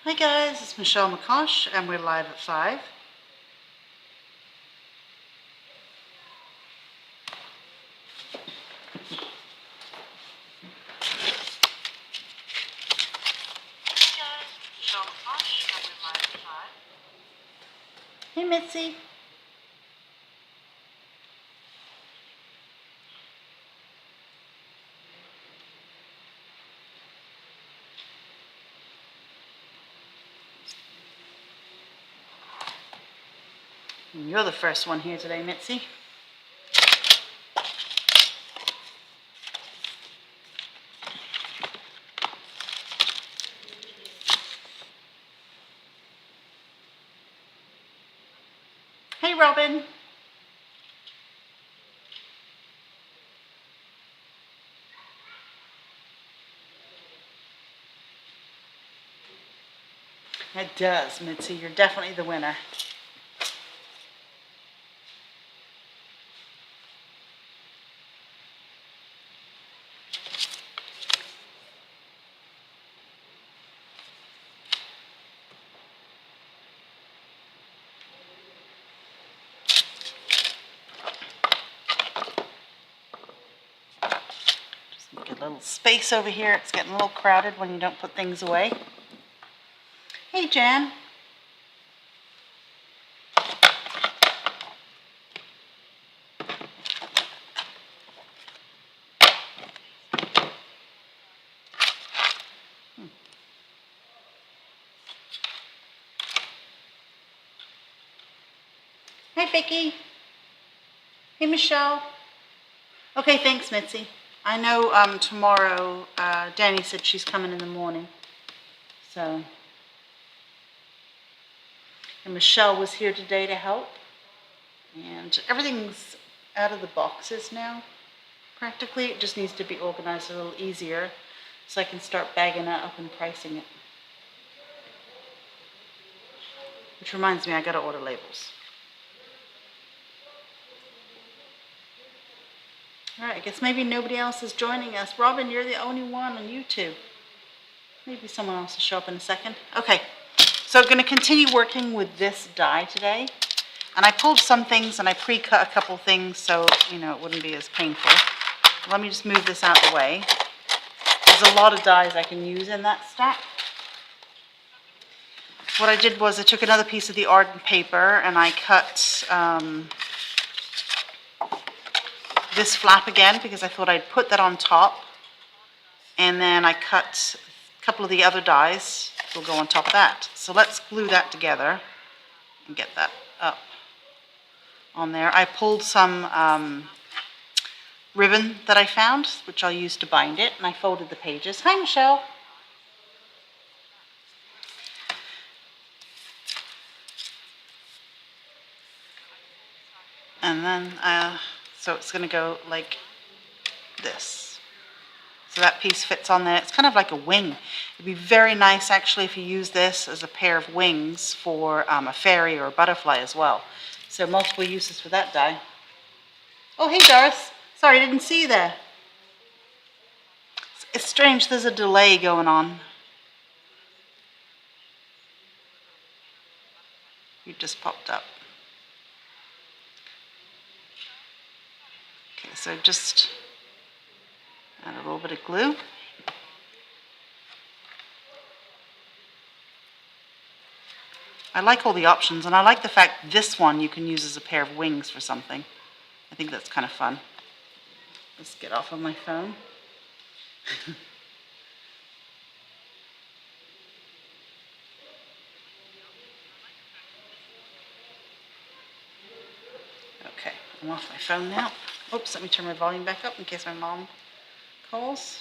Hi guys, it's Michelle McCosh and we're live at 5. Hey Mitzi. You're the first one here today, Mitzi. Hey Robin. It does, Mitzi. You're definitely the winner. Just make a little space over here. It's getting a little crowded when you don't put things away. Hey Jan. Hey Vicky. Hey Michelle. Okay, thanks Mitzi. I know tomorrow Danny said she's coming in the morning. So, and Michelle was here today to help. And everything's out of the boxes now, practically. It just needs to be organized a little easier so I can start bagging it up and pricing it. Which reminds me, I gotta order labels. All right, I guess maybe nobody else is joining us. Robin, you're the only one on YouTube. Maybe someone else will show up in a second. Okay, so I'm gonna continue working with this die today. And I pulled some things and I pre-cut a couple things so, you know, it wouldn't be as painful. Let me just move this out of the way. There's a lot of dies I can use in that stack. What I did was I took another piece of the ardent paper and I cut this flap again because I thought I'd put that on top. And then I cut a couple of the other dies that will go on top of that. So let's glue that together and get that up on there. I pulled some ribbon that I found, which I'll use to bind it, and I folded the pages. Hi, Michelle. And then, so it's going to go like this. So that piece fits on there. It's kind of like a wing. It'd be very nice, actually, if you use this as a pair of wings for a fairy or a butterfly as well. So multiple uses for that die. Oh, hey, Doris. Sorry, I didn't see you there. It's strange, there's a delay going on. You just popped up. Okay, so just add a little bit of glue. I like all the options, and I like the fact this one you can use as a pair of wings for something. I think that's kind of fun. Let's get off of my phone. Okay, I'm off my phone now. Oops, let me turn my volume back up in case my mom calls.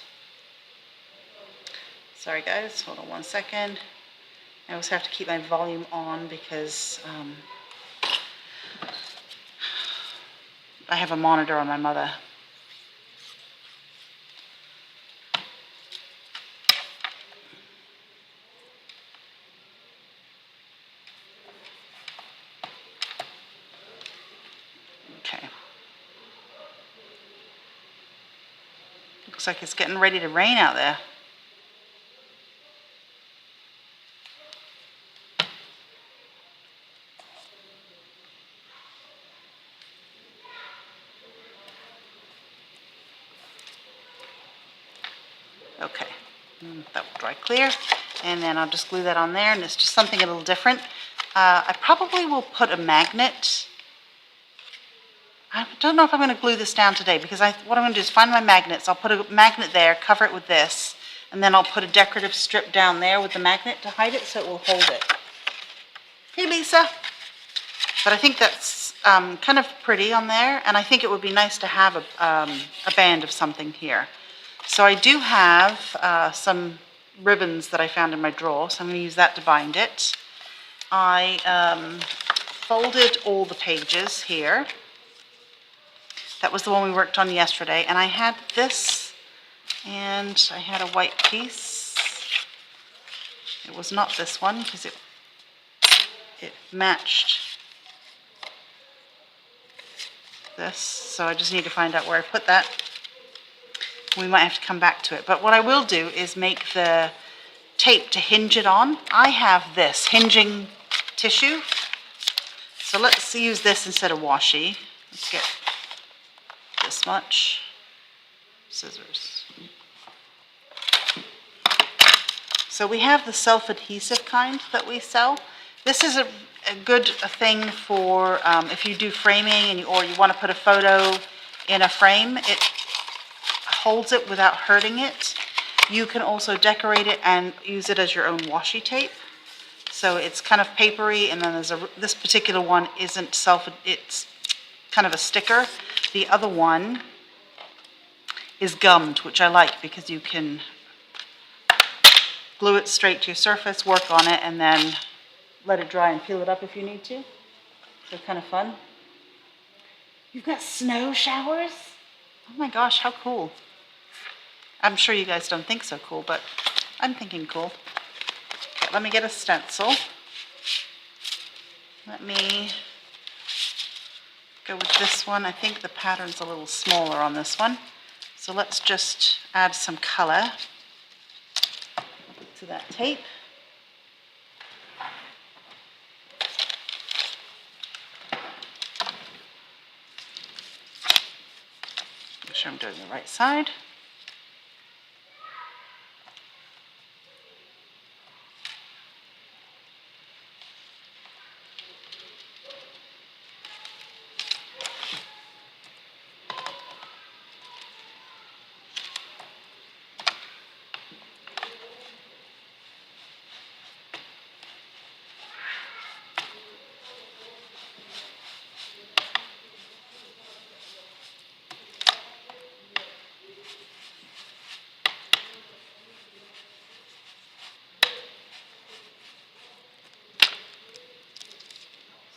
Sorry guys, hold on one second. I always have to keep my volume on because I have a monitor on my mother. Okay. Looks like it's getting ready to rain out there. Okay, that will dry clear. And then I'll just glue that on there, and it's just something a little different. I probably will put a magnet. I don't know if I'm going to glue this down today, because what I'm going to do is find my magnets. I'll put a magnet there, cover it with this, and then I'll put a decorative strip down there with the magnet to hide it so it will hold it. Hey, Lisa. But I think that's kind of pretty on there, and I think it would be nice to have a band of something here. So I do have some ribbons that I found in my drawer, so I'm going to use that to bind it. I folded all the pages here. That was the one we worked on yesterday, and I had this, and I had a white piece. It was not this one, because it matched this, so I just need to find out where I put that. We might have to come back to it, but what I will do is make the tape to hinge it on. I have this hinging tissue, so let's use this instead of washi. Let's get this much scissors. So we have the self-adhesive kind that we sell. This is a good thing for if you do framing or you want to put a photo in a frame. It holds it without hurting it. You can also decorate it and use it as your own washi tape. So it's kind of papery, and then there's this particular one isn't it's kind of a sticker. The other one is gummed, which I like because you can glue it straight to your surface, work on it, and then let it dry and peel it up if you need to. So kind of fun. You've got snow showers? Oh my gosh, how cool. I'm sure you guys don't think so cool, but I'm thinking cool. Okay, let me get a stencil. Let me go with this one. I think the pattern's a little smaller on this one. So let's just add some color to that tape. Make sure I'm doing the right side.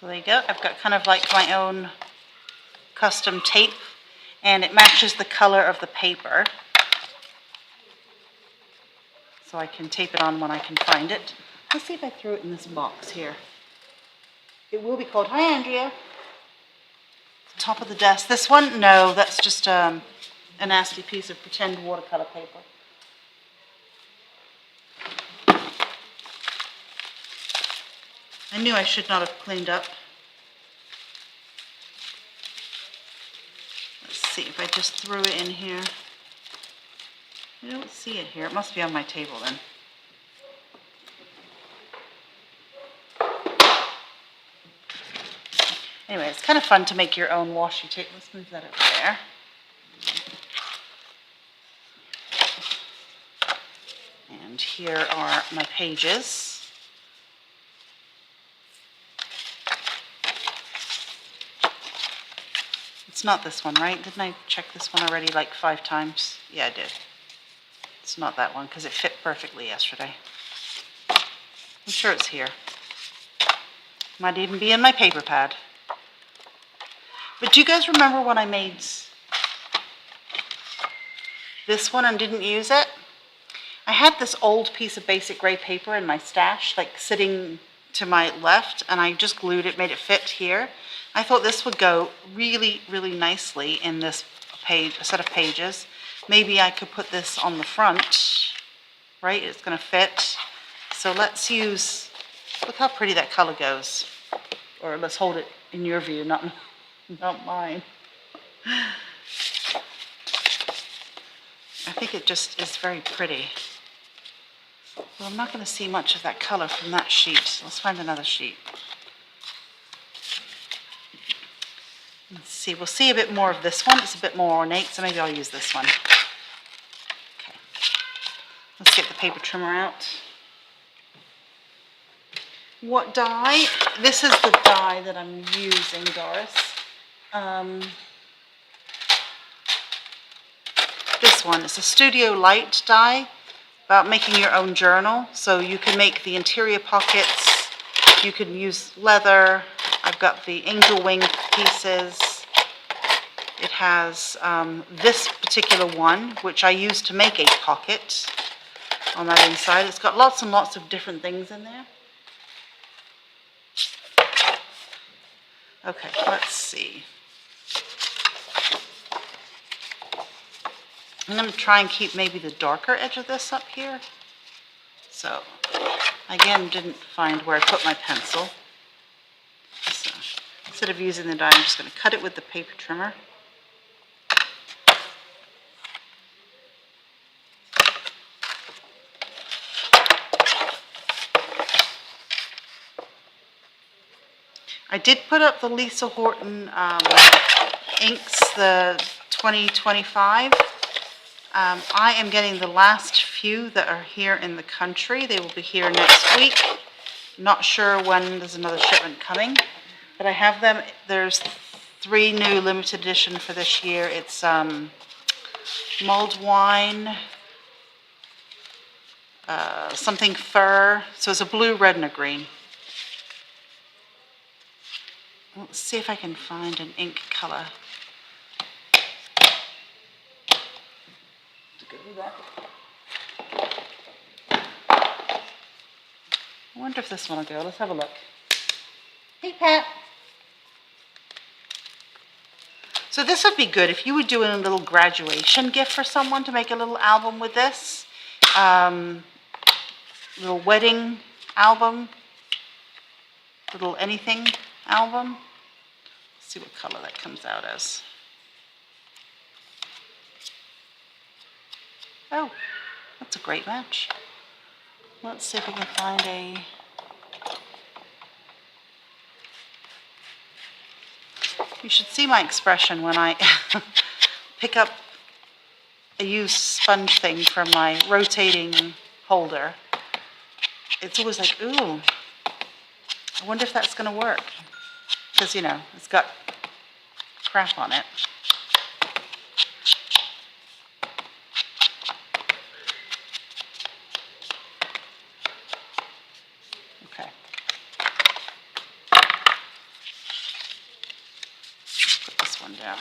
So there you go. I've got kind of like my own custom tape, and it matches the color of the paper. So I can tape it on when I can find it. Let's see if I threw it in this box here. It will be called, hi Andrea. Top of the desk. This one, no, that's just a nasty piece of pretend watercolor paper. I knew I should not have cleaned up. Let's see if I just threw it in here. I don't see it here. It must be on my table then. Anyway, it's kind of fun to make your own washi tape. Let's move that over there. And here are my pages. It's not this one, right? Didn't I check this one already like 5 times? Yeah, I did. It's not that one because it fit perfectly yesterday. I'm sure it's here. Might even be in my paper pad. But do you guys remember when I made this one and didn't use it? I had this old piece of basic gray paper in my stash, like sitting to my left, and I just glued it, made it fit here. I thought this would go really, really nicely in this page, a set of pages. Maybe I could put this on the front, right? It's going to fit. So let's use, look how pretty that color goes. Or let's hold it in your view, not mine. I think it just is very pretty. Well, I'm not going to see much of that color from that sheet. So let's find another sheet. Let's see, we'll see a bit more of this one. It's a bit more ornate, so maybe I'll use this one. Okay. Let's get the paper trimmer out. What die? This is the die that I'm using, Doris. This one, it's a Studio Light die about making your own journal. So you can make the interior pockets, you can use leather. I've got the angel wing pieces. It has this particular one, which I use to make a pocket on that inside. It's got lots and lots of different things in there. Okay, let's see. I'm going to try and keep maybe the darker edge of this up here. So, again, didn't find where I put my pencil. So, instead of using the die, I'm just going to cut it with the paper trimmer. I did put up the Lisa Horton inks, the 2025. I am getting the last few that are here in the country. They will be here next week. Not sure when there's another shipment coming, but I have them. There's 3 new limited edition for this year. It's mulled wine, something fur. So it's a blue, red, and a green. Let's see if I can find an ink color. I wonder if this one will go. Let's have a look. Hey, Pat. So this would be good if you were doing a little graduation gift for someone to make a little album with this. Little wedding album. Little anything album. Let's see what color that comes out as. Oh, that's a great match. Let's see if we can find a... You should see my expression when I pick up a used sponge thing from my rotating holder. It's always like, ooh, I wonder if that's going to work. Because, you know, it's got crap on it. Okay. Put this one down.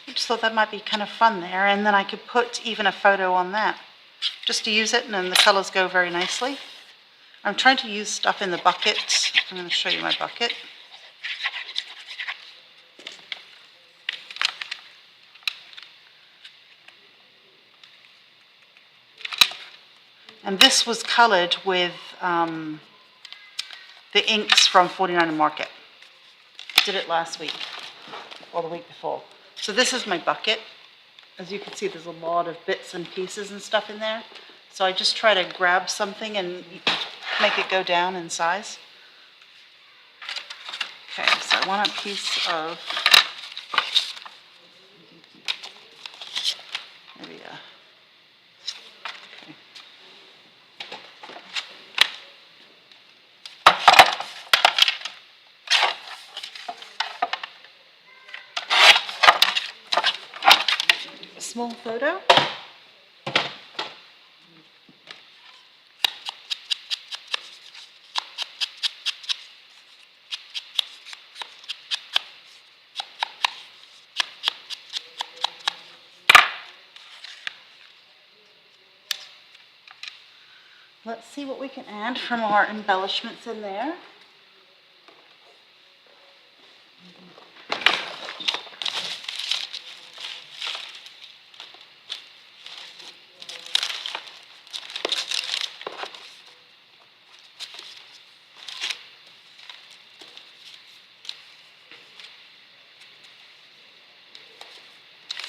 I just thought that might be kind of fun there, and then I could put even a photo on that just to use it, and then the colors go very nicely. I'm trying to use stuff in the bucket. I'm going to show you my bucket. And this was colored with the inks from 49 Market. Did it last week or the week before. So this is my bucket. As you can see, there's a lot of bits and pieces and stuff in there. So I just try to grab something and make it go down in size. Okay, so I want a piece of maybe a... small photo. Let's see what we can add from our embellishments in there.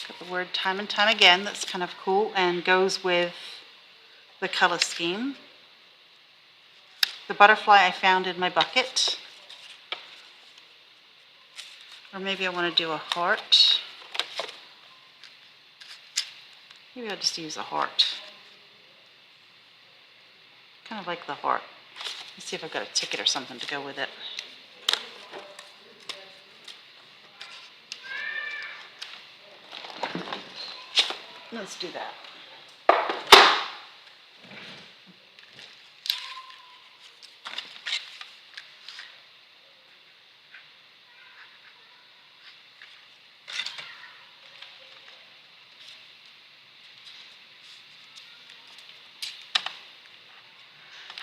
Got the word time and time again. That's kind of cool and goes with the color scheme. The butterfly I found in my bucket. Or maybe I want to do a heart. Maybe I'll just use a heart. Kind of like the heart. Let's see if I've got a ticket or something to go with it. Let's do that.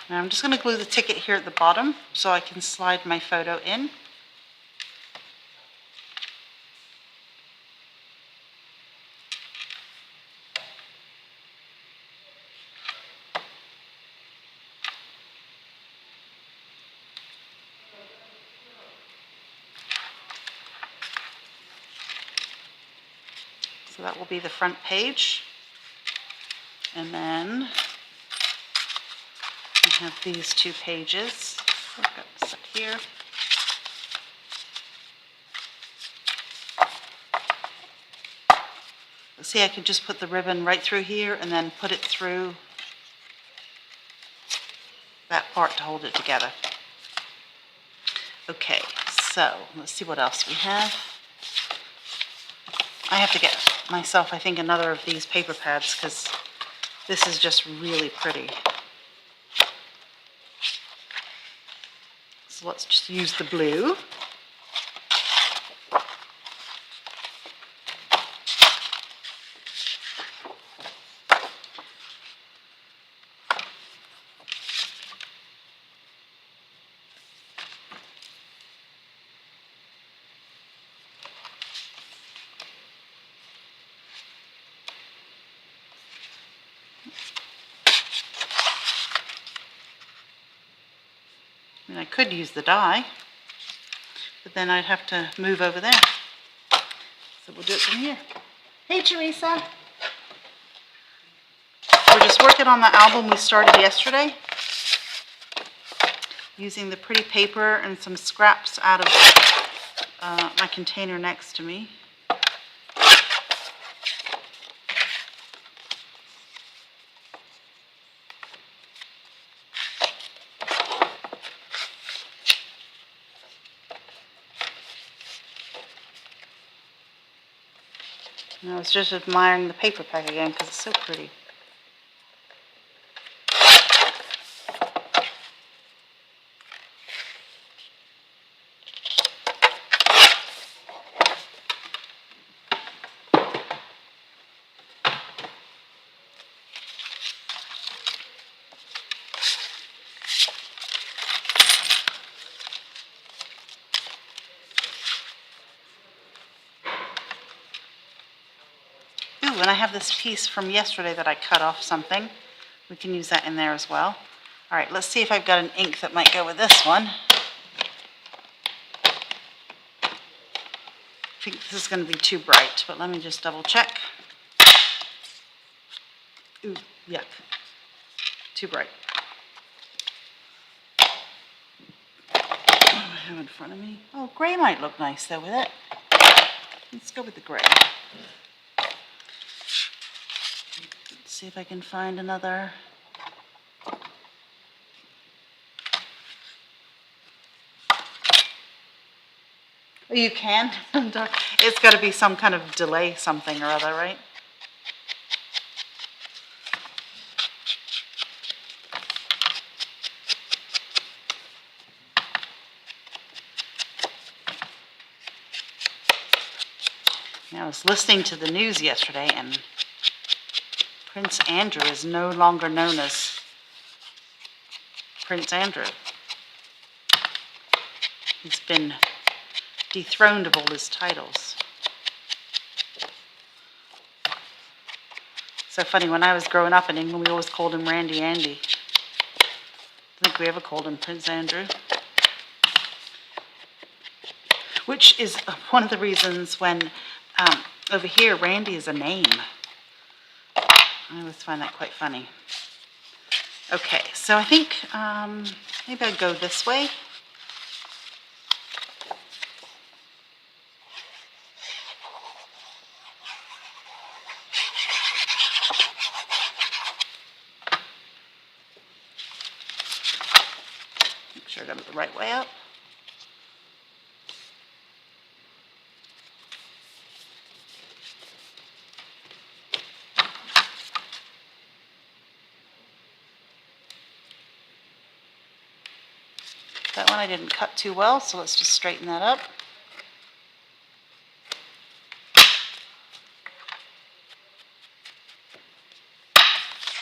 Now I'm just going to glue the ticket here at the bottom so I can slide my photo in. So that will be the front page. And then I have these two pages. I've got this up here. See, I can just put the ribbon right through here and then put it through that part to hold it together. Okay, so let's see what else we have. I have to get myself, I think, another of these paper pads because this is just really pretty. So let's just use the blue. And I could use the die, but then I'd have to move over there. So we'll do it from here. Hey, Teresa. We're just working on the album we started yesterday, using the pretty paper and some scraps out of my container next to me. And I was just admiring the paper pack again because it's so pretty. And I have this piece from yesterday that I cut off something. We can use that in there as well. All right, let's see if I've got an ink that might go with this one. I think this is going to be too bright, but let me just double check. Ooh, yuck. Too bright. What do I have in front of me? Oh, gray might look nice though with it. Let's go with the gray. See if I can find another. Oh, you can? It's got to be some kind of delay something or other, right? I was listening to the news yesterday and Prince Andrew is no longer known as Prince Andrew. He's been dethroned of all his titles. So funny, when I was growing up in England, we always called him Randy Andy. I think we ever called him Prince Andrew. Which is one of the reasons when over here, Randy is a name. I always find that quite funny. Okay, so I think maybe I'd go this way. Make sure I got it the right way up. That one I didn't cut too well, so let's just straighten that up.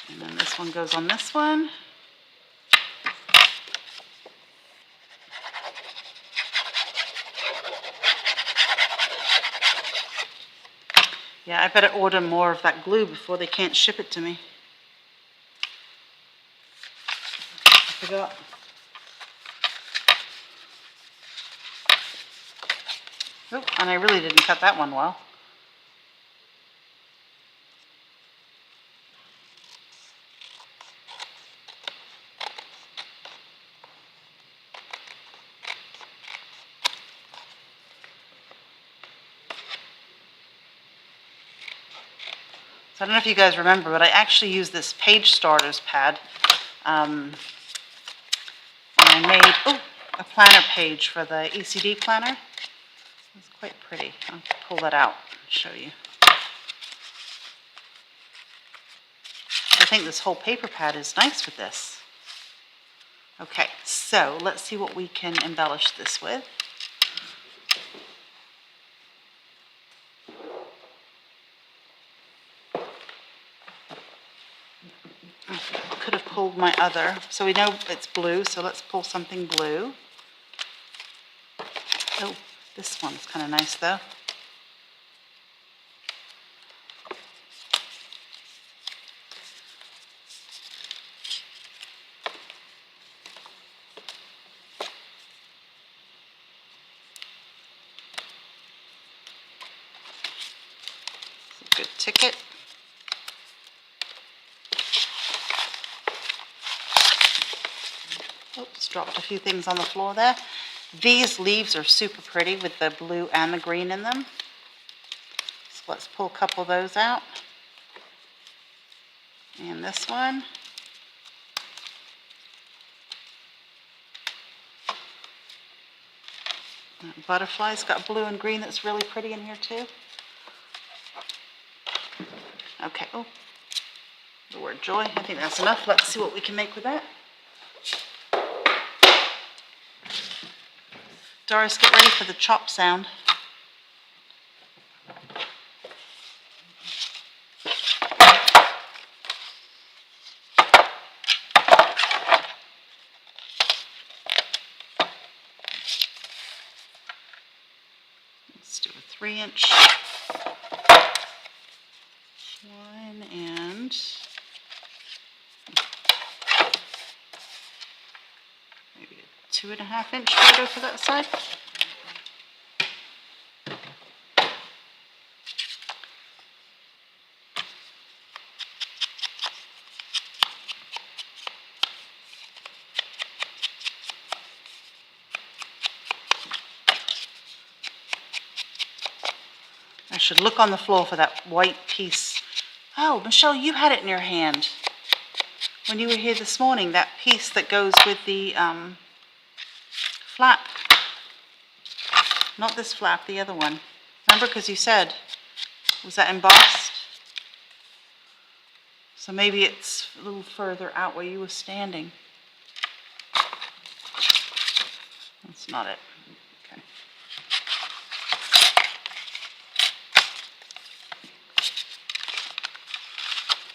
And then this one goes on this one. Yeah, I better order more of that glue before they can't ship it to me. I forgot. Oh, and I really didn't cut that one well. So I don't know if you guys remember, but I actually used this Page Starters pad. And I made a planner page for the ECD planner. It's quite pretty. I'll pull that out and show you. I think this whole paper pad is nice with this. Okay, so let's see what we can embellish this with. Could have pulled my other, so we know it's blue, so let's pull something blue. Oh, this one's kind of nice though. It's a good ticket. Oops, dropped a few things on the floor there. These leaves are super pretty with the blue and the green in them. So let's pull a couple of those out. And this one. That butterfly's got blue and green that's really pretty in here too. Okay, oh, the word joy. I think that's enough. Let's see what we can make with that. Doris, get ready for the chop sound. Let's do a 3-inch one and maybe a 2.5-inch photo for that side. I should look on the floor for that white piece. Oh, Michelle, you had it in your hand when you were here this morning, that piece that goes with the flap. Not this flap, the other one. Remember, because you said, was that embossed? So maybe it's a little further out where you were standing. That's not it. Okay.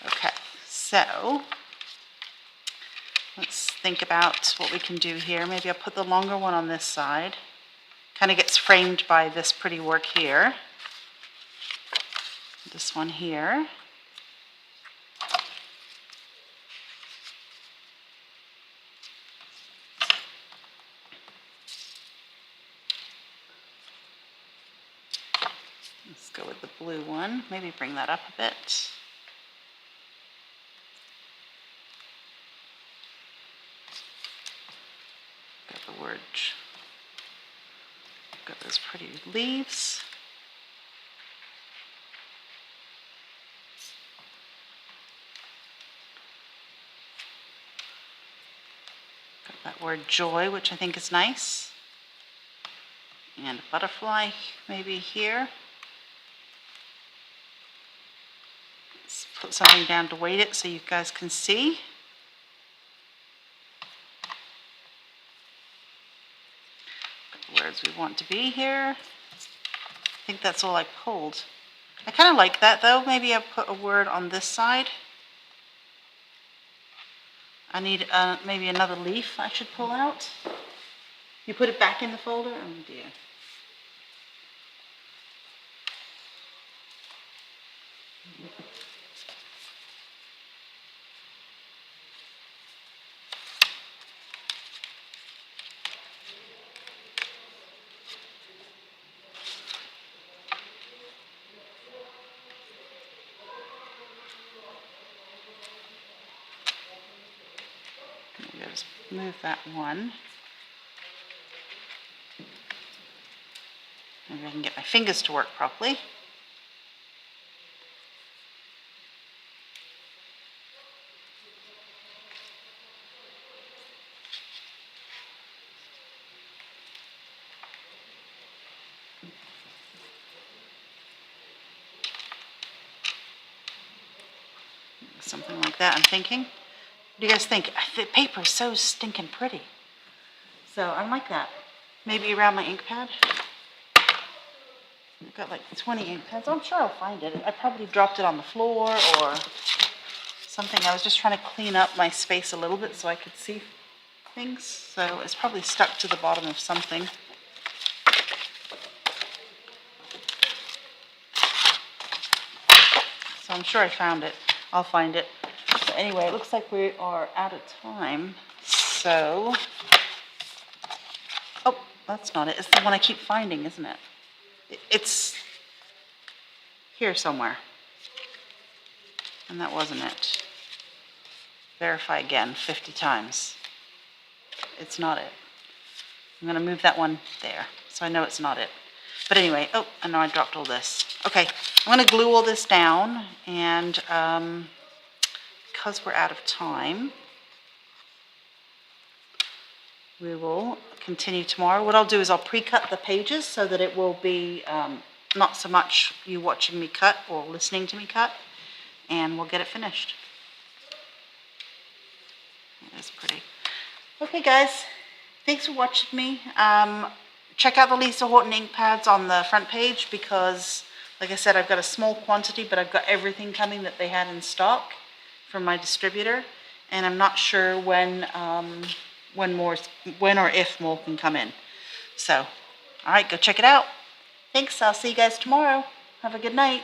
Okay, so Let's think about what we can do here. Maybe I'll put the longer one on this side. Kind of gets framed by this pretty work here. This one here. Let's go with the blue one. Maybe bring that up a bit. Got the word. Got those pretty leaves. Got that word joy, which I think is nice. And a butterfly maybe here. Let's put something down to weight it so you guys can see. Got the words we want to be here. I think that's all I pulled. I kind of like that though. Maybe I'll put a word on this side. I need maybe another leaf I should pull out. You put it back in the folder? Oh dear. Maybe I'll just move that one. Maybe I can get my fingers to work properly. Something like that, I'm thinking. What do you guys think? The paper is so stinking pretty. So I like that. Maybe around my ink pad. I've got like 20 ink pads. I'm sure I'll find it. I probably dropped it on the floor or something. I was just trying to clean up my space a little bit so I could see things. So it's probably stuck to the bottom of something. So I'm sure I found it. I'll find it. So anyway, it looks like we are out of time. So, oh, that's not it. It's the one I keep finding, isn't it? It's here somewhere. And that wasn't it. Verify again 50 times. It's not it. I'm going to move that one there so I know it's not it. But anyway, oh, I know I dropped all this. Okay, I'm going to glue all this down, and because we're out of time, we will continue tomorrow. What I'll do is I'll pre-cut the pages so that it will be not so much you watching me cut or listening to me cut, and we'll get it finished. That's pretty. Okay, guys, thanks for watching me. Check out the Lisa Horton ink pads on the front page because, like I said, I've got a small quantity, but I've got everything coming that they had in stock from my distributor, and I'm not sure when or if more can come in. So, all right, go check it out. Thanks. I'll see you guys tomorrow. Have a good night.